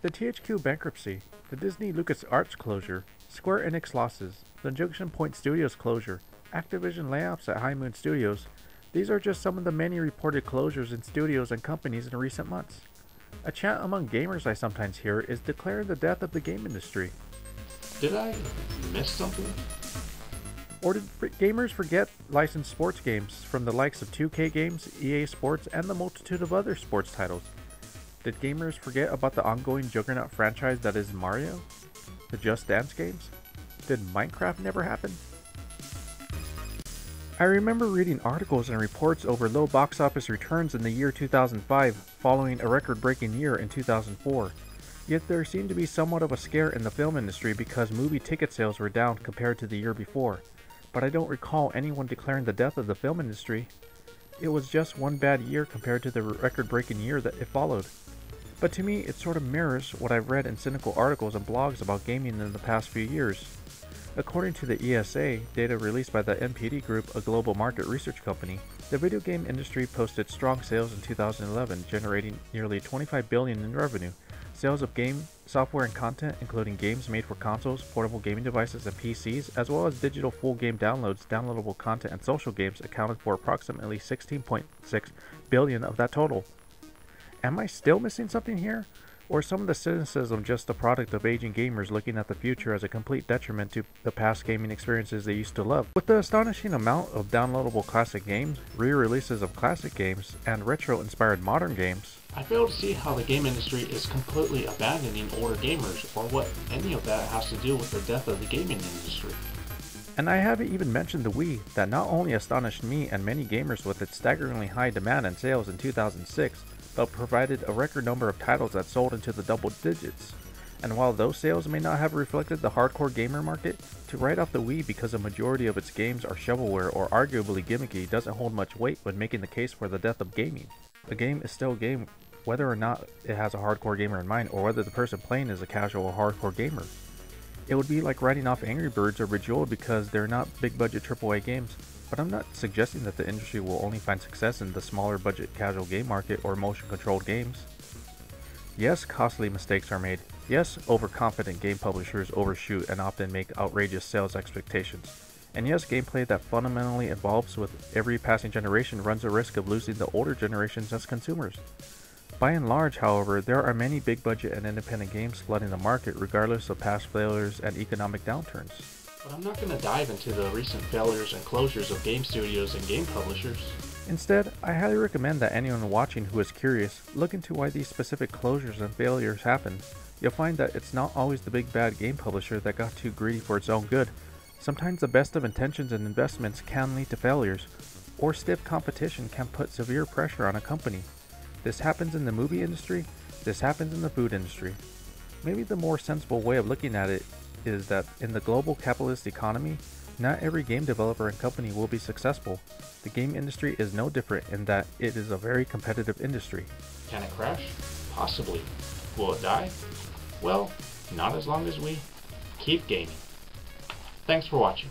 The THQ bankruptcy, the Disney LucasArts closure, Square Enix losses, the Junction Point Studios closure, Activision layoffs at High Moon Studios, these are just some of the many reported closures in studios and companies in recent months. A chant among gamers I sometimes hear is declaring the death of the game industry. Did I miss something? Or did gamers forget licensed sports games from the likes of 2K Games, EA Sports, and the multitude of other sports titles? Did gamers forget about the ongoing juggernaut franchise that is Mario? The Just Dance games? Did Minecraft never happen? I remember reading articles and reports over low box office returns in the year 2005 following a record-breaking year in 2004. Yet there seemed to be somewhat of a scare in the film industry because movie ticket sales were down compared to the year before. But I don't recall anyone declaring the death of the film industry. It was just one bad year compared to the record-breaking year that it followed. But to me, it sort of mirrors what I've read in cynical articles and blogs about gaming in the past few years. According to the ESA, data released by the NPD Group, a global market research company, the video game industry posted strong sales in 2011, generating nearly $25 billion in revenue. Sales of game, software, and content, including games made for consoles, portable gaming devices, and PCs, as well as digital full game downloads, downloadable content, and social games, accounted for approximately $16.6 billion of that total. Am I still missing something here? Or is some of the cynicism just a product of aging gamers looking at the future as a complete detriment to the past gaming experiences they used to love? With the astonishing amount of downloadable classic games, re-releases of classic games, and retro-inspired modern games, I fail to see how the game industry is completely abandoning older gamers, or what any of that has to do with the death of the gaming industry. and I haven't even mentioned the Wii, that not only astonished me and many gamers with its staggeringly high demand and sales in 2006, but provided a record number of titles that sold into the double digits. And while those sales may not have reflected the hardcore gamer market, to write off the Wii because a majority of its games are shovelware or arguably gimmicky doesn't hold much weight when making the case for the death of gaming. A game is still a game whether or not it has a hardcore gamer in mind, or whether the person playing is a casual or hardcore gamer. It would be like writing off Angry Birds or Bejeweled because they're not big budget AAA games. But I'm not suggesting that the industry will only find success in the smaller budget casual game market or motion controlled games. Yes, costly mistakes are made. Yes, overconfident game publishers overshoot and often make outrageous sales expectations. And yes, gameplay that fundamentally evolves with every passing generation runs the risk of losing the older generations as consumers. By and large, however, there are many big budget and independent games flooding the market regardless of past failures and economic downturns. But I'm not going to dive into the recent failures and closures of game studios and game publishers. Instead, I highly recommend that anyone watching who is curious look into why these specific closures and failures happen. You'll find that it's not always the big bad game publisher that got too greedy for its own good. Sometimes the best of intentions and investments can lead to failures, or stiff competition can put severe pressure on a company. This happens in the movie industry, this happens in the food industry. Maybe the more sensible way of looking at it is that in the global capitalist economy, not every game developer and company will be successful. The game industry is no different in that it is a very competitive industry. Can it crash? Possibly. Will it die? Well, not as long as we keep gaming. Thanks for watching.